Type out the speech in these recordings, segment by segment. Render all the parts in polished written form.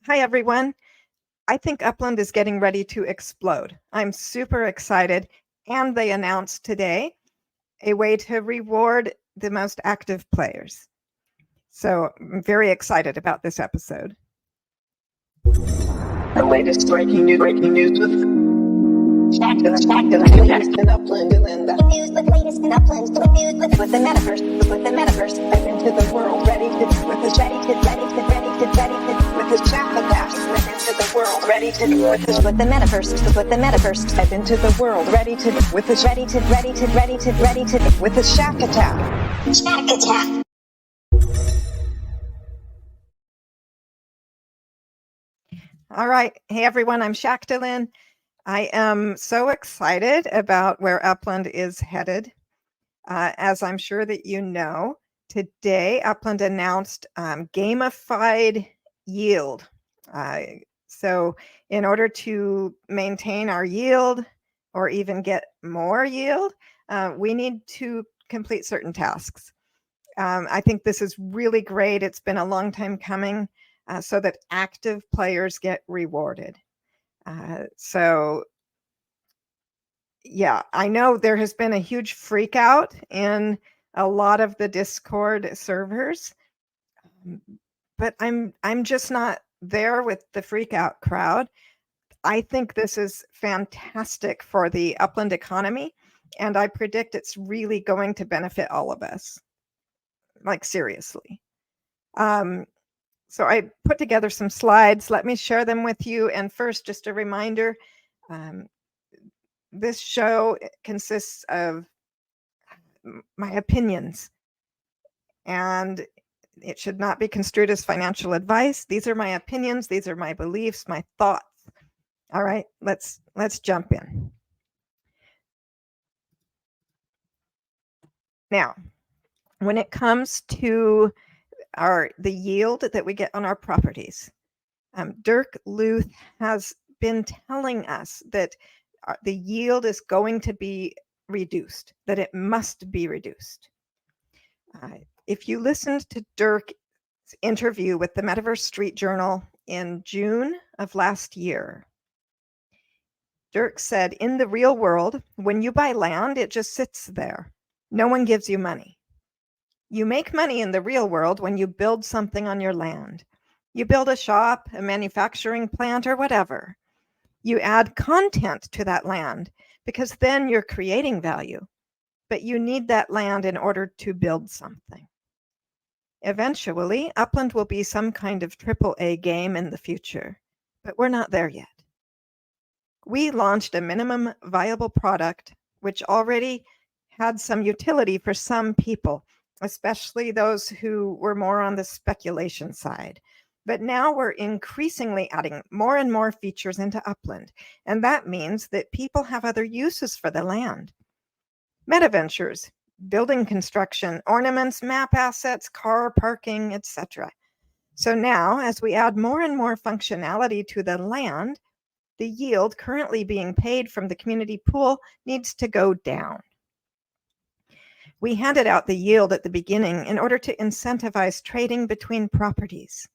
Hi, everyone. I think Upland is getting ready to explode. I'm super excited. And they announced today a way to reward the most active players. So I'm very excited about this episode. The latest breaking news with Sparklet, latest in Upland, and the news with latest in Upland, the news with the metaverse, step into the world, ready to with his shaft attack, step into the world, ready to with the metaverse, step into the world, ready to with his shaft attack. Shack attack. All right. Hey, everyone. I'm Shaktalyn. I am so excited about where Upland is headed. As I'm sure that you know, today Upland announced Gamified Yield. So in order to maintain our yield or even get more yield, we need to complete certain tasks. I think this is really great. It's been a long time coming so that active players get rewarded. So yeah, I know there has been a huge freak out in a lot of the Discord servers, but I'm just not there with the freak out crowd. I think this is fantastic for the Upland economy, and I predict it's really going to benefit all of us. Like seriously. So I put together some slides. Let me share them with you. And first, just a reminder, this show consists of my opinions, and it should not be construed as financial advice. These are my opinions. These are my beliefs, my thoughts. All right, let's jump in. Now, when it comes to the yield that we get on our properties, Dirk Luth has been telling us that the yield is going to be reduced, that it must be reduced. If you listened to Dirk's interview with the Metaverse Street Journal in June of last year, Dirk said, in the real world, when you buy land, it just sits there. No one gives you money. You make money in the real world when you build something on your land. You build a shop, a manufacturing plant, or whatever. You add content to that land because then you're creating value. But you need that land in order to build something. Eventually, Upland will be some kind of AAA game in the future, but we're not there yet. We launched a minimum viable product, which already had some utility for some people, especially those who were more on the speculation side. But now we're increasingly adding more and more features into Upland, and that means that people have other uses for the land. Meta ventures, building construction, ornaments, map assets, car parking, etc. So now, as we add more and more functionality to the land, the yield currently being paid from the community pool needs to go down. We handed out the yield at the beginning in order to incentivize trading between properties.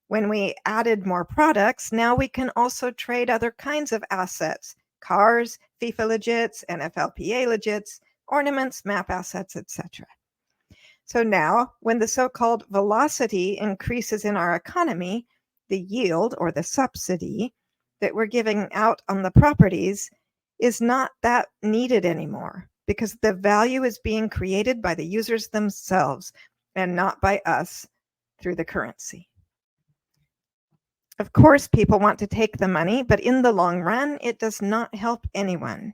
When we added more products, now we can also trade other kinds of assets, cars, FIFA legits, NFLPA legits, ornaments, map assets, etc. So now, when the so-called velocity increases in our economy, the yield or the subsidy that we're giving out on the properties is not that needed anymore because the value is being created by the users themselves and not by us through the currency. Of course, people want to take the money, but in the long run, it does not help anyone.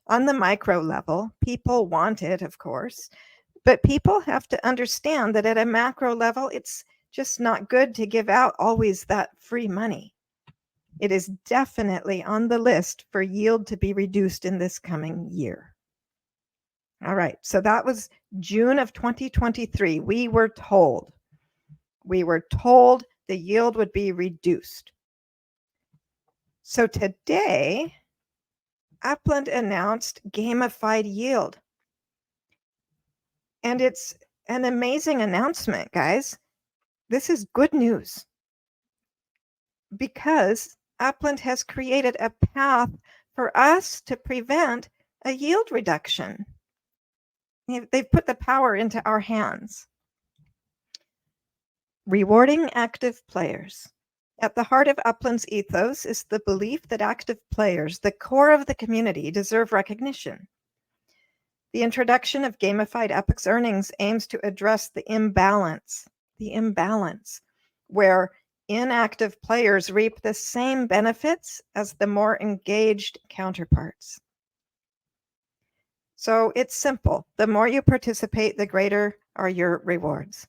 On the micro level, people want it, of course, but people have to understand that at a macro level, it's just not good to give out always that free money. It is definitely on the list for yield to be reduced in this coming year. All right, so that was June of 2023. We were told the yield would be reduced. So today, Upland announced Gamified Yield. And it's an amazing announcement, guys. This is good news. because Upland has created a path for us to prevent a yield reduction. They've put the power into our hands. Rewarding active players. At the heart of Upland's ethos is the belief that active players, the core of the community, deserve recognition. The introduction of gamified Epics earnings aims to address the imbalance where inactive players reap the same benefits as the more engaged counterparts. So it's simple. The more you participate, the greater are your rewards.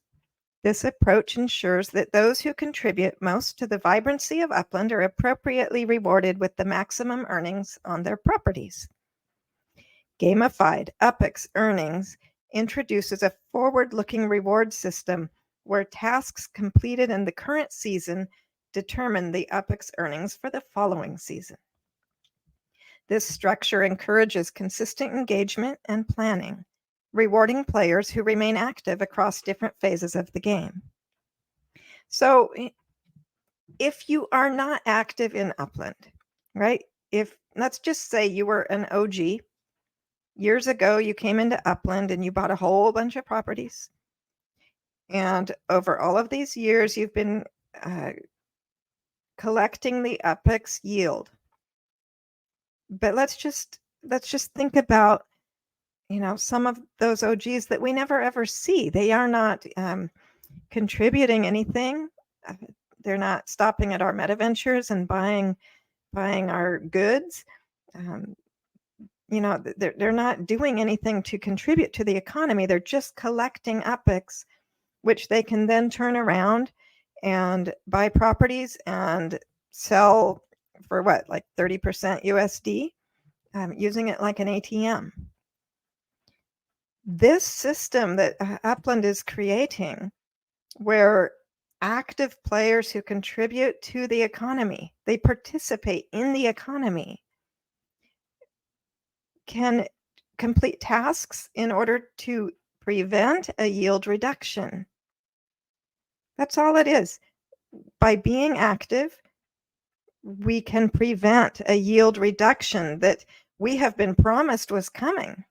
This approach ensures that those who contribute most to the vibrancy of Upland are appropriately rewarded with the maximum earnings on their properties. Gamified Epics earnings introduces a forward-looking reward system where tasks completed in the current season determine the Epics earnings for the following season. This structure encourages consistent engagement and planning, rewarding players who remain active across different phases of the game. So if you are not active in Upland, right? Let's just say you were an OG. Years ago, you came into Upland and you bought a whole bunch of properties. And over all of these years, you've been collecting the Epics yield. But let's just think about, some of those OGs that we never ever see. They are not contributing anything. They're not stopping at our meta ventures and buying our goods. They're not doing anything to contribute to the economy. They're just collecting Epics, which they can then turn around and buy properties and sell for like 30% USD, using it like an ATM. This system that Upland is creating, where active players who contribute to the economy, they participate in the economy, can complete tasks in order to prevent a yield reduction. That's all it is. By being active, we can prevent a yield reduction that we have been promised was coming.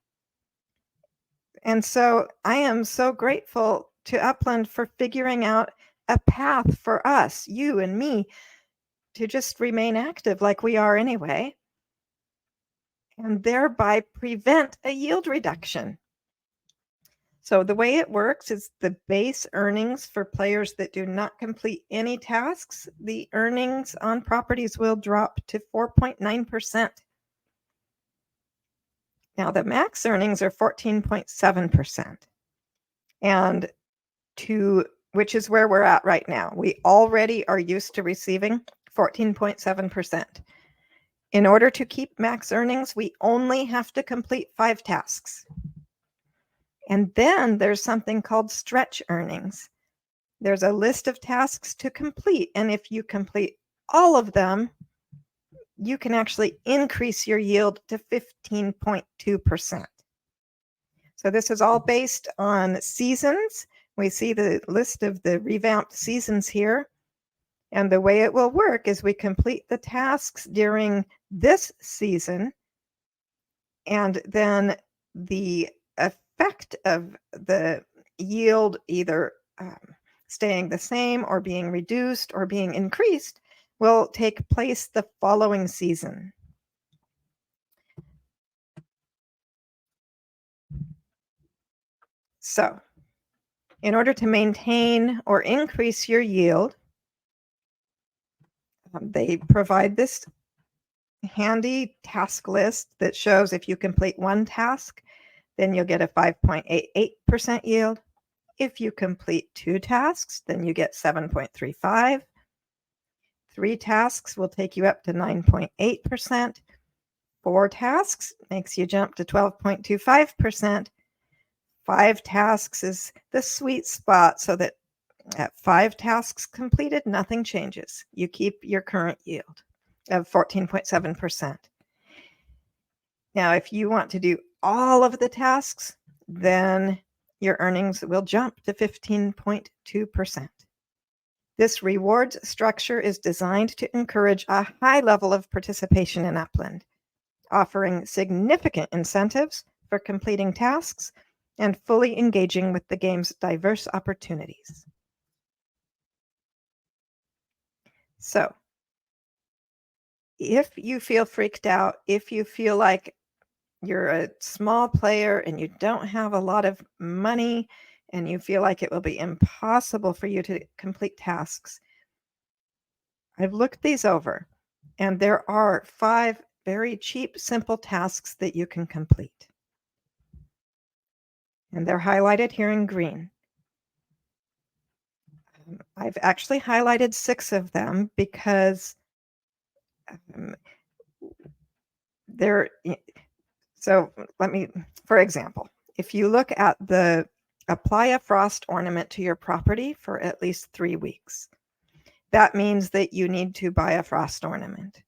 And so I am so grateful to Upland for figuring out a path for us, you and me, to just remain active like we are anyway, and thereby prevent a yield reduction. So the way it works is the base earnings for players that do not complete any tasks, the earnings on properties will drop to 4.9%. Now the max earnings are 14.7%. And which is where we're at right now. We already are used to receiving 14.7%. In order to keep max earnings, we only have to complete 5 tasks. And then there's something called stretch earnings. There's a list of tasks to complete, and if you complete all of them, you can actually increase your yield to 15.2%. So this is all based on seasons. We see the list of the revamped seasons here. And the way it will work is we complete the tasks during this season, and then the effect of the yield either staying the same or being reduced or being increased will take place the following season. So, in order to maintain or increase your yield, they provide this handy task list that shows if you complete 1 task, then you'll get a 5.88% yield. If you complete 2 tasks, then you get 7.35. 3 tasks will take you up to 9.8%. 4 tasks makes you jump to 12.25%. 5 tasks is the sweet spot, so that at 5 tasks completed, nothing changes. You keep your current yield of 14.7%. Now, if you want to do all of the tasks, then your earnings will jump to 15.2%. This rewards structure is designed to encourage a high level of participation in Upland, offering significant incentives for completing tasks and fully engaging with the game's diverse opportunities. So, if you feel freaked out, if you feel like you're a small player and you don't have a lot of money and you feel like it will be impossible for you to complete tasks, I've looked these over, and there are 5 very cheap, simple tasks that you can complete. And they're highlighted here in green. I've actually highlighted 6 of them because they're so let me, for example, if you look at the apply a frost ornament to your property for at least 3 weeks, that means that you need to buy a frost ornament.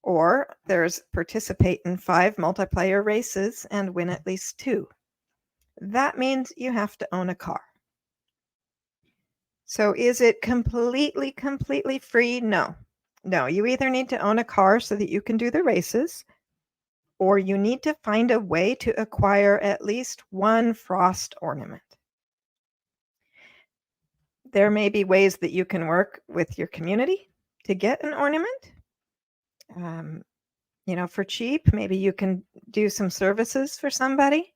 Or there's participate in 5 multiplayer races and win at least 2. That means you have to own a car. So is it completely free? No. No, you either need to own a car so that you can do the races, or you need to find a way to acquire at least 1 frost ornament. There may be ways that you can work with your community to get an ornament. For cheap, maybe you can do some services for somebody.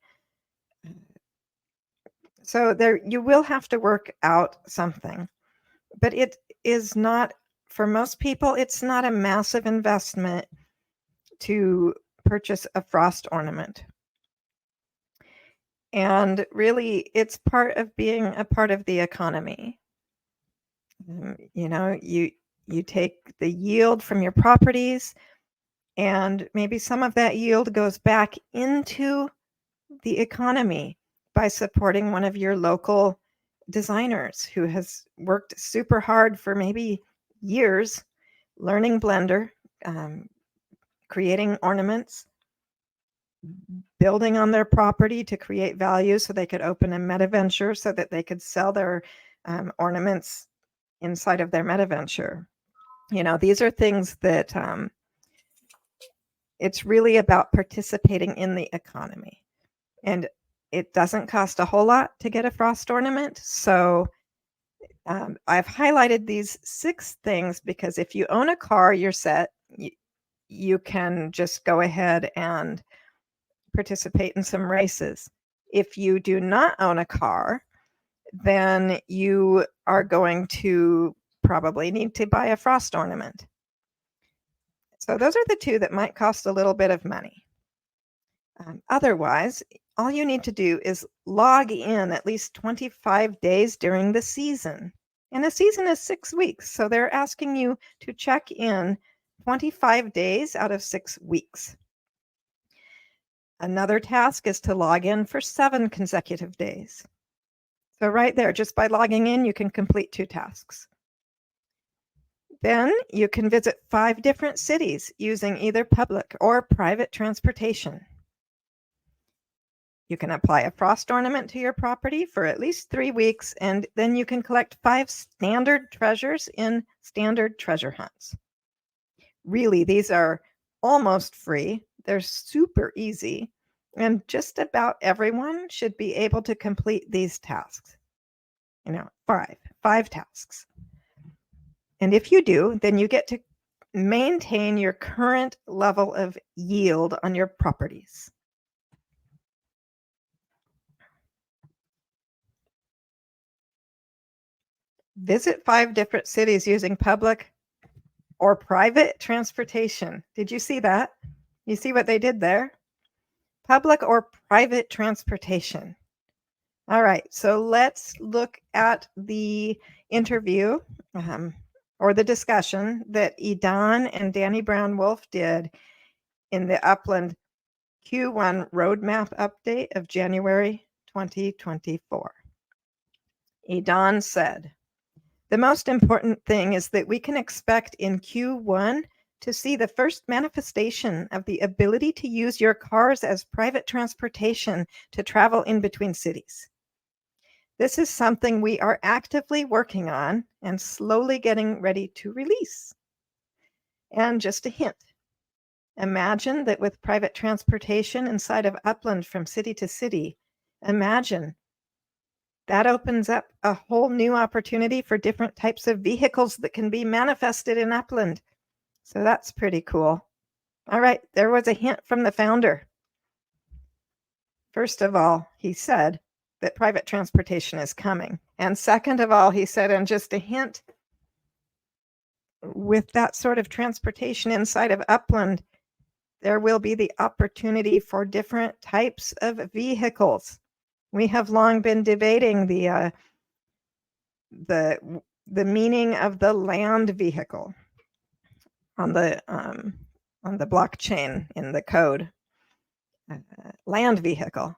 So you will have to work out something, but it is not, for most people, it's not a massive investment to purchase a frost ornament. And really, it's part of being a part of the economy. You take the yield from your properties, and maybe some of that yield goes back into the economy by supporting one of your local designers who has worked super hard for maybe years learning Blender, creating ornaments, building on their property to create value so they could open a meta venture so that they could sell their ornaments inside of their meta venture. These are things that it's really about participating in the economy. And it doesn't cost a whole lot to get a frost ornament. So I've highlighted these 6 things because if you own a car, you're set. You can just go ahead and participate in some races. If you do not own a car, then you are going to probably need to buy a frost ornament. So those are the 2 that might cost a little bit of money. Otherwise, all you need to do is log in at least 25 days during the season. And the season is 6 weeks, so they're asking you to check in 25 days out of 6 weeks. Another task is to log in for 7 consecutive days. So right there, just by logging in, you can complete 2 tasks. Then you can visit 5 different cities using either public or private transportation. You can apply a frost ornament to your property for at least 3 weeks, and then you can collect 5 standard treasures in standard treasure hunts. Really, these are almost free. They're super easy, and just about everyone should be able to complete these tasks. 5 tasks. And if you do, then you get to maintain your current level of yield on your properties. Visit 5 different cities using public or private transportation. Did you see that? You see what they did there? Public or private transportation. All right, so let's look at the interview or the discussion that Edan and Danny Brown-Wolf did in the Upland Q1 roadmap update of January 2024. Edan said, "The most important thing is that we can expect in Q1 to see the first manifestation of the ability to use your cars as private transportation to travel in between cities. This is something we are actively working on and slowly getting ready to release. And just a hint, imagine that with private transportation inside of Upland from city to city, imagine that opens up a whole new opportunity for different types of vehicles that can be manifested in Upland. So that's pretty cool. All right, there was a hint from the founder. First of all, he said that private transportation is coming. And second of all, he said, and just a hint, with that sort of transportation inside of Upland, there will be the opportunity for different types of vehicles. We have long been debating the meaning of the land vehicle on the blockchain in the code. Land vehicle.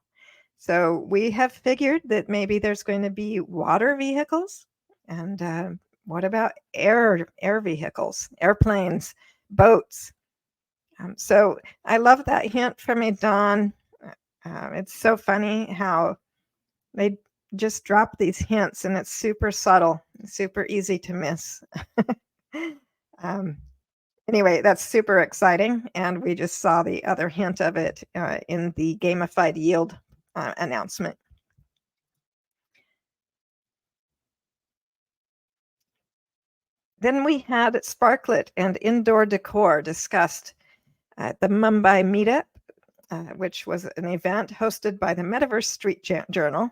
So we have figured that maybe there's going to be water vehicles, and what about air vehicles, airplanes, boats? So I love that hint from Don. It's so funny how they just drop these hints, and it's super subtle, super easy to miss. Anyway, that's super exciting, and we just saw the other hint of it in the Gamified Yield announcement. Then we had Sparklet and indoor decor discussed at the Mumbai meetup, which was an event hosted by the Metaverse Street Journal.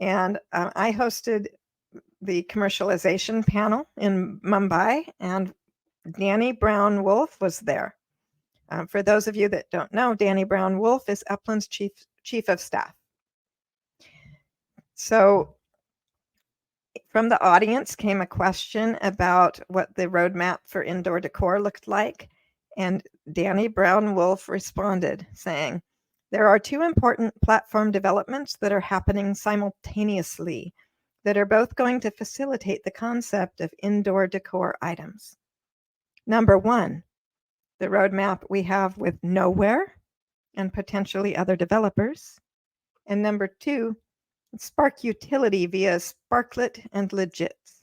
And I hosted the commercialization panel in Mumbai, and Danny Brown Wolf was there. For those of you that don't know, Danny Brown Wolf is Upland's chief of staff. So from the audience came a question about what the roadmap for indoor decor looked like, and Danny Brown Wolf responded saying, there are two important platform developments that are happening simultaneously that are both going to facilitate the concept of indoor decor items. Number one, the roadmap we have with Nowhere and potentially other developers. And number two, Spark utility via Sparklet and Legits.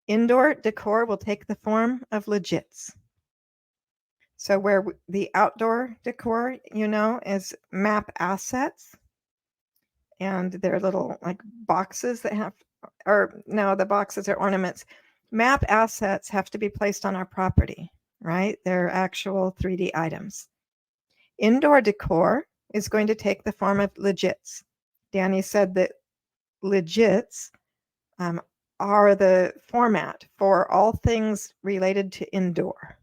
Indoor decor will take the form of Legits. So where the outdoor decor, is map assets, and they're little like boxes that have, or no, the boxes are ornaments. Map assets have to be placed on our property, right? They're actual 3D items. Indoor decor is going to take the form of Legits. Danny said that Legits are the format for all things related to indoor.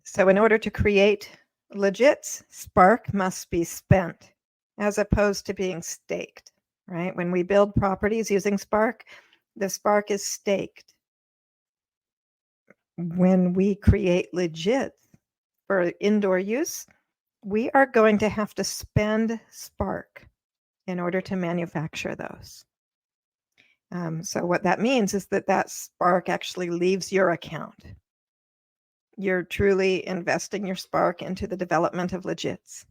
So in order to create Legits, Spark must be spent as opposed to being staked, right? When we build properties using Spark, the Spark is staked. When we create Legits for indoor use, we are going to have to spend Spark in order to manufacture those. So what that means is that Spark actually leaves your account. You're truly investing your Spark into the development of Legits.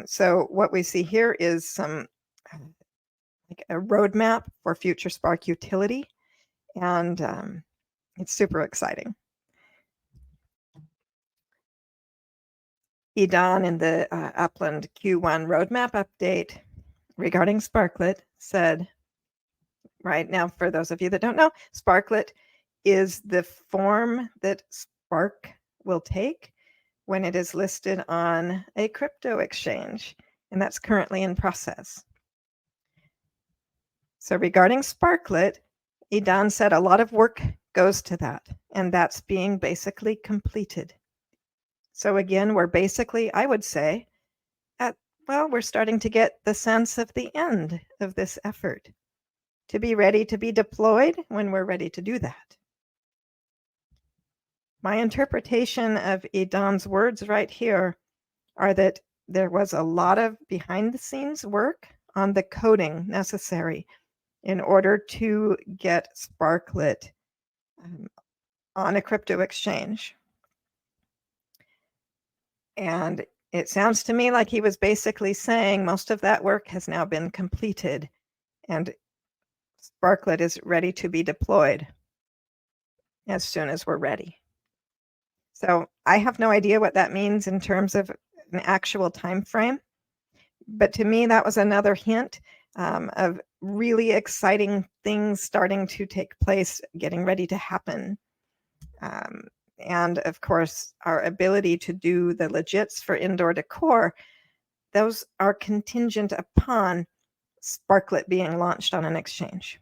So what we see here is some like a roadmap for future Spark utility, and it's super exciting. Don in the Upland Q1 roadmap update regarding Sparklet said, right now, for those of you that don't know, Sparklet is the form that Spark will take when it is listed on a crypto exchange, and that's currently in process. So regarding Sparklet, Don said a lot of work goes to that, and that's being basically completed. So again, we're basically, I would say, we're starting to get the sense of the end of this effort to be ready to be deployed when we're ready to do that. My interpretation of Don's words right here are that there was a lot of behind the scenes work on the coding necessary in order to get Sparklet on a crypto exchange. And it sounds to me like he was basically saying most of that work has now been completed and Sparklet is ready to be deployed as soon as we're ready. So I have no idea what that means in terms of an actual time frame, but to me that was another hint of really exciting things starting to take place, getting ready to happen. And of course, our ability to do the legits for indoor decor, those are contingent upon Sparklet being launched on an exchange.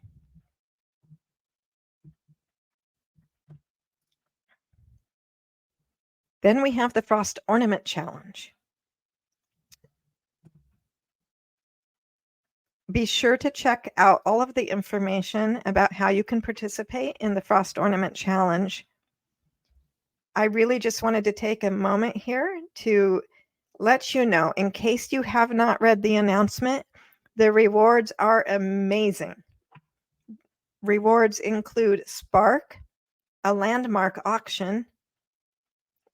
Then we have the Frost Ornament Challenge. Be sure to check out all of the information about how you can participate in the Frost Ornament Challenge. I really just wanted to take a moment here to let you know, in case you have not read the announcement, the rewards are amazing. Rewards include Spark, a landmark auction,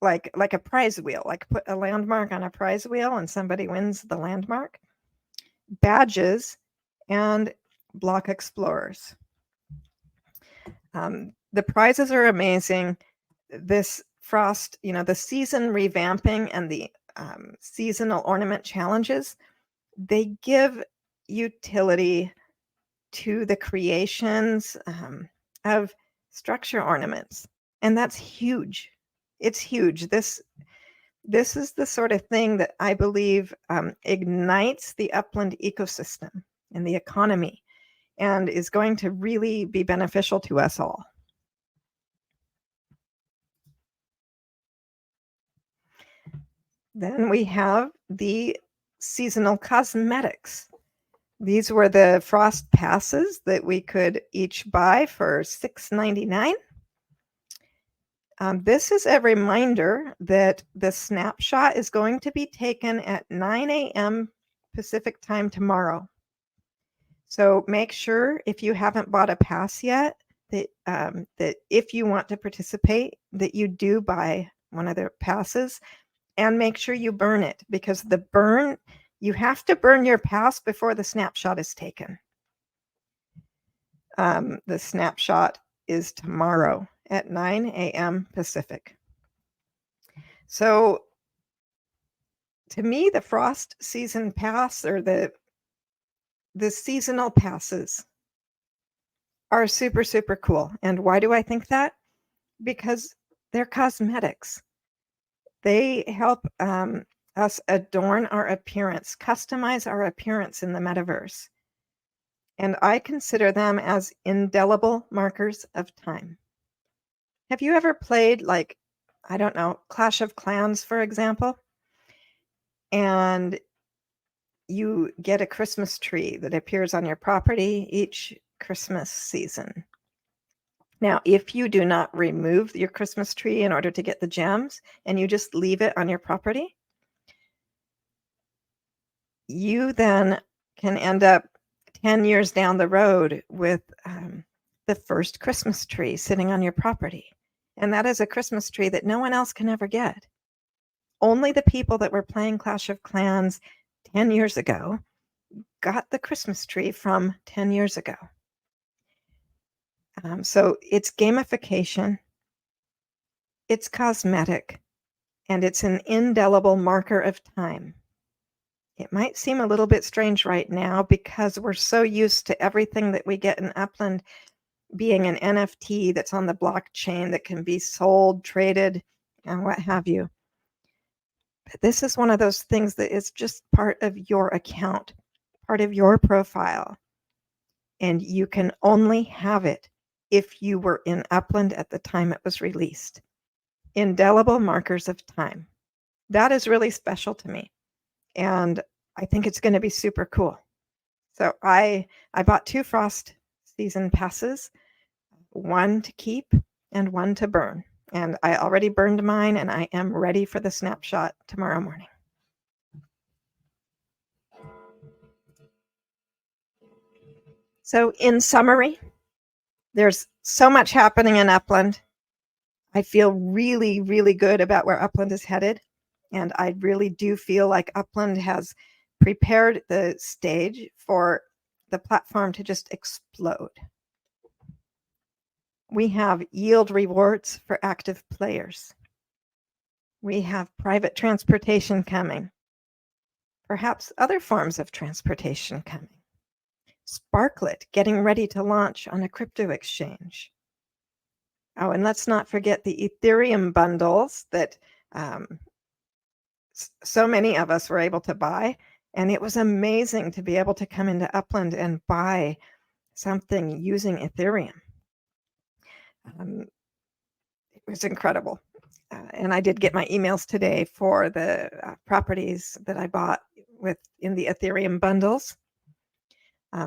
like a prize wheel, like put a landmark on a prize wheel and somebody wins the landmark, badges, and block explorers. The prizes are amazing. This Frost, the season revamping and the seasonal ornament challenges, they give utility to the creations of structure ornaments. And that's huge. It's huge. This is the sort of thing that I believe ignites the upland ecosystem and the economy and is going to really be beneficial to us all. Then we have the seasonal cosmetics. These were the Frost passes that we could each buy for $6.99. This is a reminder that the snapshot is going to be taken at 9 a.m. Pacific time tomorrow. So make sure if you haven't bought a pass yet, that if you want to participate, that you do buy one of their passes and make sure you burn it, because you have to burn your pass before the snapshot is taken. The snapshot is tomorrow at 9 a.m. Pacific. So to me, the Frost Season Pass, or the seasonal passes, are super, super cool. And why do I think that? Because they're cosmetics. They help us adorn our appearance, customize our appearance in the metaverse. And I consider them as indelible markers of time. Have you ever played, like, I don't know, Clash of Clans, for example? And you get a Christmas tree that appears on your property each Christmas season. Now, if you do not remove your Christmas tree in order to get the gems and you just leave it on your property, you then can end up 10 years down the road with the first Christmas tree sitting on your property. And that is a Christmas tree that no one else can ever get. Only the people that were playing Clash of Clans 10 years ago got the Christmas tree from 10 years ago. So it's gamification, it's cosmetic, and it's an indelible marker of time. It might seem a little bit strange right now because we're so used to everything that we get in Upland being an NFT that's on the blockchain that can be sold, traded, and what have you. But this is one of those things that is just part of your account, part of your profile. And you can only have it if you were in Upland at the time it was released. Indelible markers of time. That is really special to me. And I think it's going to be super cool. So I bought 2 Frost Season passes, one to keep and one to burn. And I already burned mine, and I am ready for the snapshot tomorrow morning. So in summary, there's so much happening in Upland. I feel really, really good about where Upland is headed. And I really do feel like Upland has prepared the stage for the platform to just explode. We have yield rewards for active players. We have private transportation coming. Perhaps other forms of transportation coming. Sparklet getting ready to launch on a crypto exchange. Oh, and let's not forget the Ethereum bundles that so many of us were able to buy. And it was amazing to be able to come into Upland and buy something using Ethereum. It was incredible. And I did get my emails today for the properties that I bought in the Ethereum bundles.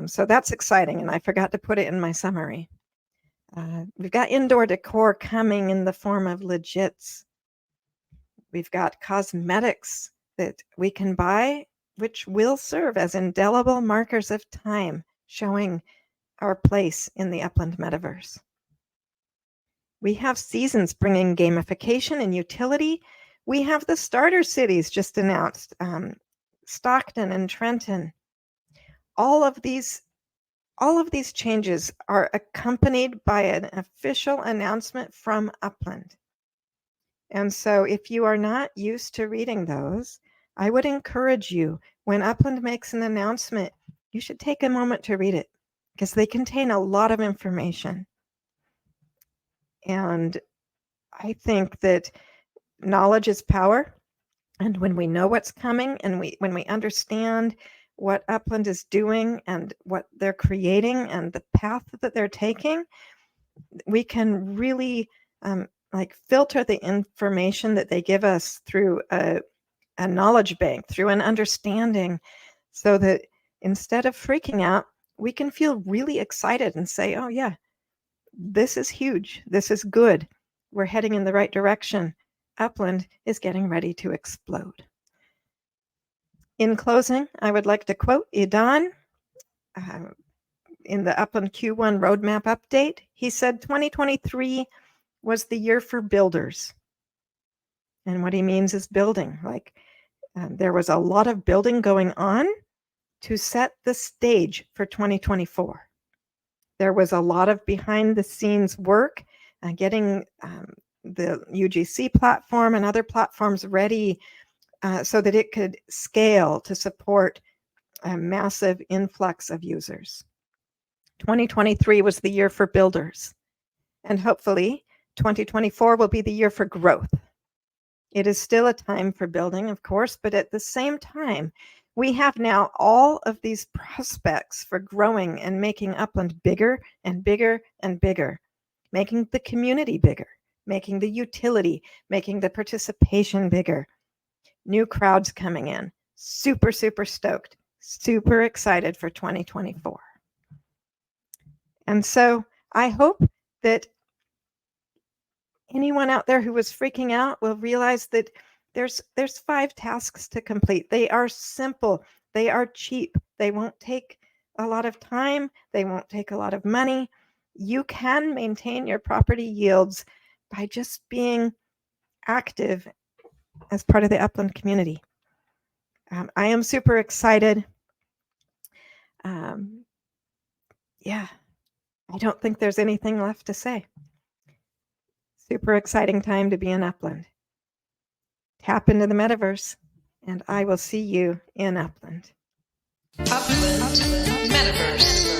So that's exciting, and I forgot to put it in my summary. We've got indoor decor coming in the form of legits. We've got cosmetics that we can buy, which will serve as indelible markers of time, showing our place in the Upland metaverse. We have seasons bringing gamification and utility. We have the starter cities just announced, Stockton and Trenton. All of these changes are accompanied by an official announcement from Upland. And so if you are not used to reading those, I would encourage you, when Upland makes an announcement, you should take a moment to read it, because they contain a lot of information. And I think that knowledge is power. And when we know what's coming, and when we understand what Upland is doing and what they're creating and the path that they're taking, we can really filter the information that they give us through a knowledge bank, through an understanding, so that instead of freaking out, we can feel really excited and say, oh yeah, this is huge. This is good. We're heading in the right direction. Upland is getting ready to explode. In closing, I would like to quote Idan in the Upland Q1 roadmap update. He said 2023 was the year for builders. And what he means is building. There was a lot of building going on to set the stage for 2024. There was a lot of behind the scenes work, getting the UGC platform and other platforms ready so that it could scale to support a massive influx of users. 2023 was the year for builders, and hopefully 2024 will be the year for growth. It is still a time for building, of course, but at the same time, we have now all of these prospects for growing and making Upland bigger and bigger and bigger, making the community bigger, making the utility, making the participation bigger. New crowds coming in. Super, super stoked. Super excited for 2024. And so I hope that anyone out there who was freaking out will realize that there's 5 tasks to complete. They are simple. They are cheap. They won't take a lot of time. They won't take a lot of money. You can maintain your property yields by just being active as part of the Upland community. I am super excited. Yeah, I don't think there's anything left to say. Super exciting time to be in Upland. Tap into the metaverse, and I will see you in Upland. Upland Metaverse.